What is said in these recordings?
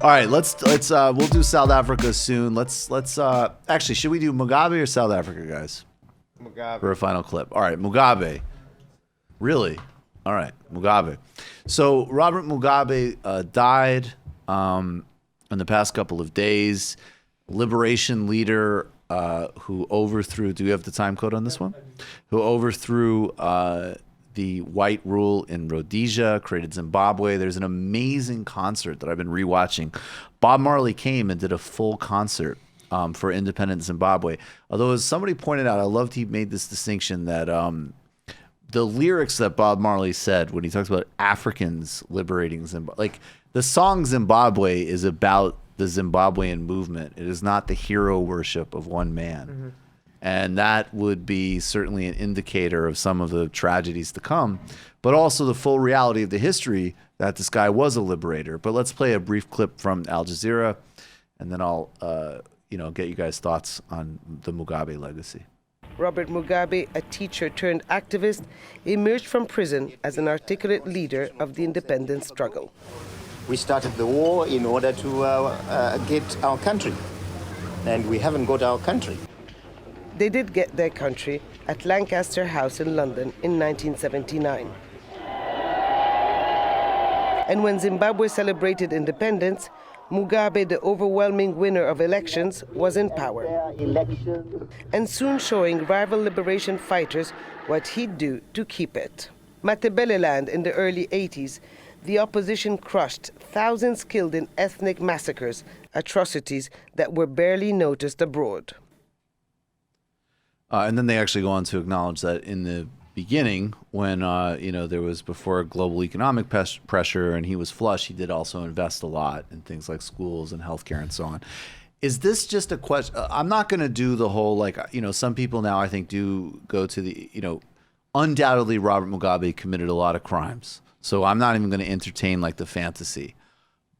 All right, let's we'll do South Africa soon. Let's actually, should we do Mugabe or South Africa, guys? Mugabe. For a final clip. All right, Mugabe. Really? All right, Mugabe. So Robert Mugabe died in the past couple of days. Liberation leader who overthrew. Do we have the time code on this one? Who overthrew the white rule in Rhodesia, created Zimbabwe. There's an amazing concert that I've been rewatching. Bob Marley came and did a full concert for independent Zimbabwe. Although, as somebody pointed out, I loved he made this distinction that the lyrics that Bob Marley said when he talks about Africans liberating Zimbabwe, like the song Zimbabwe is about the Zimbabwean movement. It is not the hero worship of one man. Mm-hmm. And that would be certainly an indicator of some of the tragedies to come, but also the full reality of the history that this guy was a liberator. But let's play a brief clip from Al Jazeera, and then I'll get you guys' thoughts on the Mugabe legacy. Robert Mugabe, a teacher turned activist, emerged from prison as an articulate leader of the independence struggle. We started the war in order to get our country, and we haven't got our country. They did get their country at Lancaster House in London in 1979. And when Zimbabwe celebrated independence, Mugabe, the overwhelming winner of elections, was in power. And soon showing rival liberation fighters what he'd do to keep it. Matabeleland in the early 80s, the opposition crushed thousands killed in ethnic massacres, atrocities that were barely noticed abroad. And then they actually go on to acknowledge that in the beginning, when there was before global economic pressure and he was flush, he did also invest a lot in things like schools and healthcare and so on. Is this just a question? I'm not going to do the whole, some people now I think do go to the, undoubtedly Robert Mugabe committed a lot of crimes. So I'm not even going to entertain the fantasy.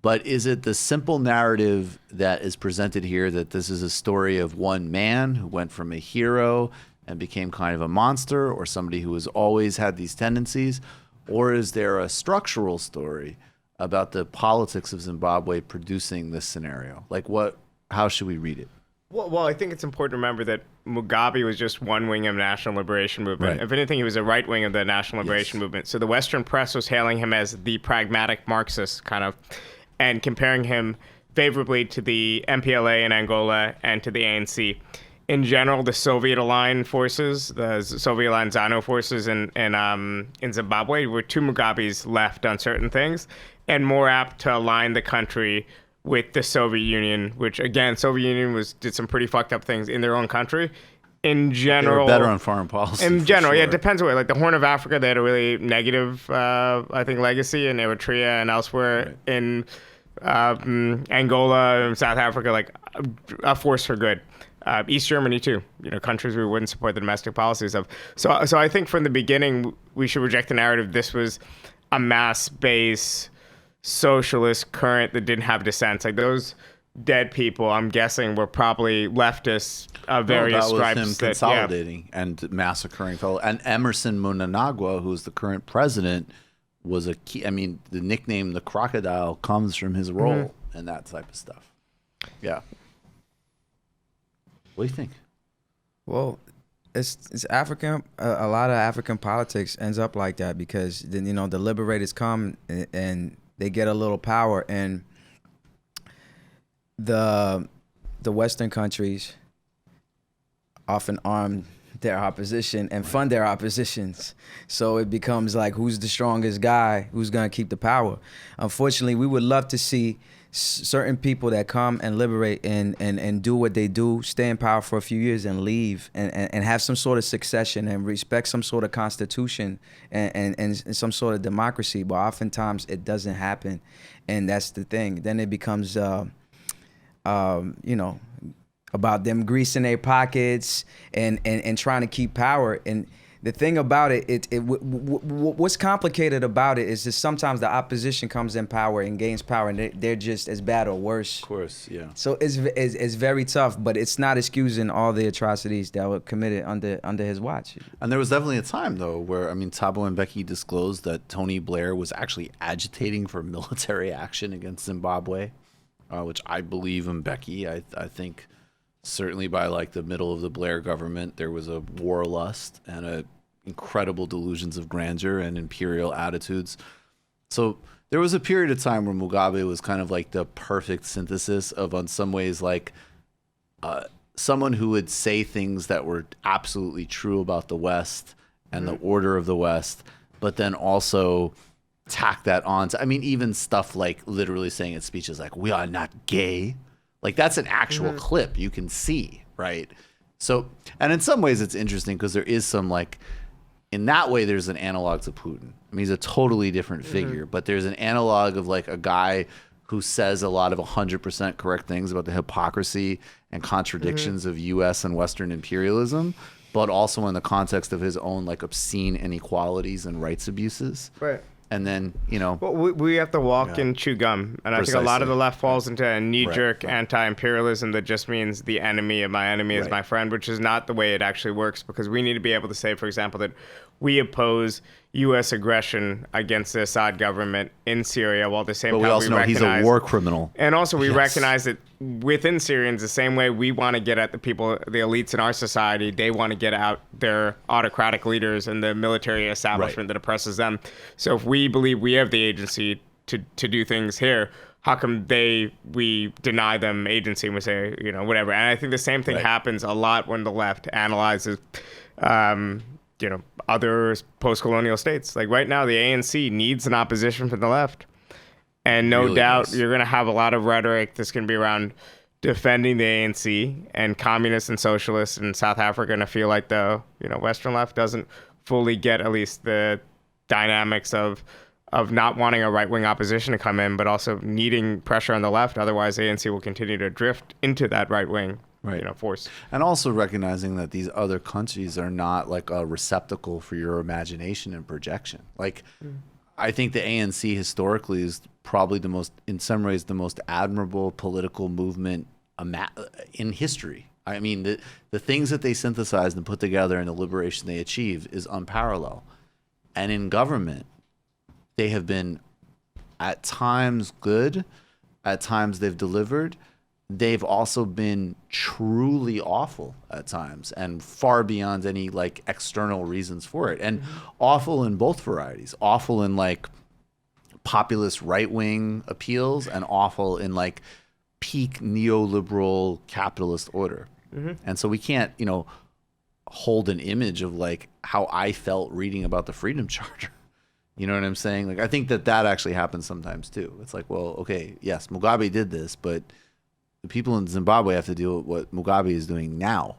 But is it the simple narrative that is presented here that this is a story of one man who went from a hero and became kind of a monster, or somebody who has always had these tendencies? Or is there a structural story about the politics of Zimbabwe producing this scenario? How should we read it? Well, I think it's important to remember that Mugabe was just one wing of the National Liberation Movement. Right. If anything, he was a right wing of the National Liberation Movement. So the Western press was hailing him as the pragmatic Marxist kind of, and comparing him favorably to the MPLA in Angola and to the ANC. In general, the Soviet-aligned forces, the Soviet-aligned ZANU forces in Zimbabwe, were to Mugabe's left on certain things and more apt to align the country with the Soviet Union, which, again, Soviet Union did some pretty fucked up things in their own country. In general, they were better on foreign policy. In general, yeah, it depends where. Like the Horn of Africa, they had a really negative, I think, legacy in Eritrea and elsewhere. Right. In Angola and South Africa, a force for good. East Germany too, countries we wouldn't support the domestic policies of. So I think from the beginning we should reject the narrative this was a mass-based socialist current that didn't have dissents. Like those dead people, I'm guessing, were probably leftists of various stripes. That was him consolidating and massacring fellow. And Emerson Mnangagwa, who's the current president, was a key. I mean, the nickname the crocodile comes from his role and that type of stuff. Yeah. What do you think? Well, it's African. A lot of African politics ends up like that because then the liberators come and they get a little power, and the Western countries often arm their opposition and fund their oppositions. So it becomes like, who's the strongest guy? Who's gonna keep the power? Unfortunately, we would love to see certain people that come and liberate and do what they do, stay in power for a few years and leave and have some sort of succession and respect some sort of constitution and some sort of democracy. But oftentimes it doesn't happen. And that's the thing. Then it becomes, about them greasing their pockets and trying to keep power. And the thing about what's complicated about it is that sometimes the opposition comes in power and gains power, and they're just as bad or worse. Of course, yeah. So it's very tough, but it's not excusing all the atrocities that were committed under his watch. And there was definitely a time, though, where, Thabo Mbeki disclosed that Tony Blair was actually agitating for military action against Zimbabwe. which I believe in Becky. I think certainly by like the middle of the Blair government, there was a war lust and a incredible delusions of grandeur and imperial attitudes. So there was a period of time where Mugabe was kind of like the perfect synthesis of, on some ways, like someone who would say things that were absolutely true about the West and the order of the West, but then also tack that on to, I mean, even stuff like literally saying in speeches like, we are not gay. Like that's an actual clip you can see, right? So, and in some ways it's interesting because there is some like, in that way, there's an analog to Putin. I mean, he's a totally different figure, but there's an analog of like a guy who says a lot of 100% correct things about the hypocrisy and contradictions of U.S. and Western imperialism, but also in the context of his own like obscene inequalities and rights abuses. Right. And then, you know. Well, we have to walk and chew gum. And I think a lot of the left falls into a knee-jerk anti-imperialism that just means the enemy of my enemy is my friend, which is not the way it actually works, because we need to be able to say, for example, that we oppose U.S. aggression against the Assad government in Syria, while at the same time we also know he's a war criminal. And also we recognize that within Syrians, the same way we want to get at the people, the elites in our society, they want to get out their autocratic leaders and the military establishment that oppresses them. So if we believe we have the agency to do things here, how come we deny them agency and we say, you know, whatever. And I think the same thing happens a lot when the left analyzes you know, other post-colonial states. Like right now, the ANC needs an opposition from the left. And no doubt you're going to have a lot of rhetoric that's going to be around defending the ANC, and communists and socialists in South Africa are going to feel like the, you know, Western left doesn't fully get at least the dynamics of not wanting a right-wing opposition to come in, but also needing pressure on the left. Otherwise, the ANC will continue to drift into that right-wing you know, force. And also recognizing that these other countries are not like a receptacle for your imagination and projection. Like, I think the ANC historically is probably the most, in some ways, the most admirable political movement in history. I mean, the things that they synthesized and put together and the liberation they achieved is unparalleled. And in government, they have been at times good, at times they've delivered. They've also been truly awful at times and far beyond any like external reasons for it. And awful in both varieties, awful in like populist right-wing appeals and awful in like peak neoliberal capitalist order. And so we can't, you know, hold an image of like how I felt reading about the Freedom Charter. You know what I'm saying? Like, I think that actually happens sometimes too. It's like, well, okay, yes, Mugabe did this, but the people in Zimbabwe have to deal with what Mugabe is doing now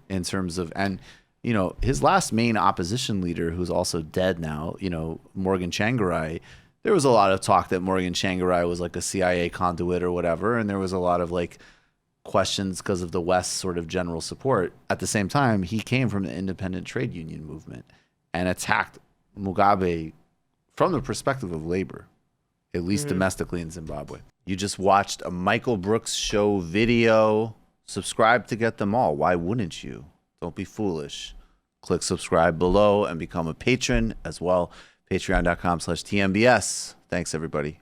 in terms of, and, you know, his last main opposition leader, who's also dead now, you know, Morgan Tsvangirai, there was a lot of talk that Morgan Tsvangirai was like a CIA conduit or whatever. And there was a lot of like questions because of the West's sort of general support. At the same time, he came from the independent trade union movement and attacked Mugabe from the perspective of labor, at least domestically in Zimbabwe. You just watched a Michael Brooks show video. Subscribe to get them all. Why wouldn't you? Don't be foolish. Click subscribe below and become a patron as well. Patreon.com/TMBS. Thanks, everybody.